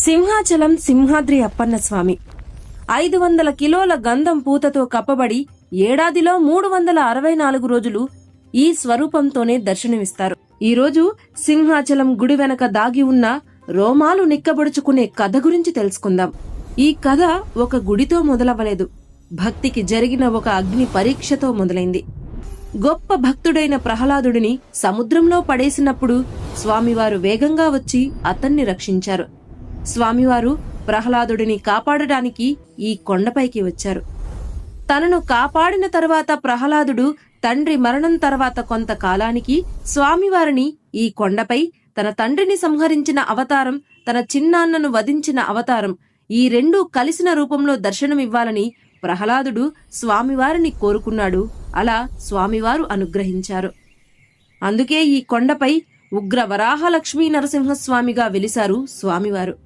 సింహాచలం సింహాద్రి అప్పన్న స్వామి 500 కిలోల గంధం పూతతో కప్పబడి ఏడాదిలో 364 రోజులు ఈ స్వరూపంతోనే దర్శనమిస్తారు. ఈరోజు సింహాచలం గుడి వెనక దాగి ఉన్న రోమాలు నిక్కబొడుచుకునే కథ గురించి తెలుసుకుందాం. ఈ కథ ఒక గుడితో మొదలవ్వలేదు, భక్తికి జరిగిన ఒక అగ్ని పరీక్షతో మొదలైంది. గొప్ప భక్తుడైన ప్రహ్లాదుడిని సముద్రంలో పడేసినప్పుడు స్వామివారు వేగంగా వచ్చి అతన్ని రక్షించారు. స్వామివారు ప్రహ్లాదుడిని కాపాడడానికి ఈ కొండపైకి వచ్చారు. తనను కాపాడిన తరువాత ప్రహ్లాదుడు తండ్రి మరణం తర్వాత కొంతకాలానికి స్వామివారిని ఈ కొండపై తన తండ్రిని సంహరించిన అవతారం, తన చిన్నాన్నను వధించిన అవతారం, ఈ రెండూ కలిసిన రూపంలో దర్శనమివ్వాలని ప్రహ్లాదుడు స్వామివారిని కోరుకున్నాడు. అలా స్వామివారు అనుగ్రహించారు. అందుకే ఈ కొండపై ఉగ్ర వరాహ లక్ష్మీ నరసింహస్వామిగా వెలిశారు స్వామివారు.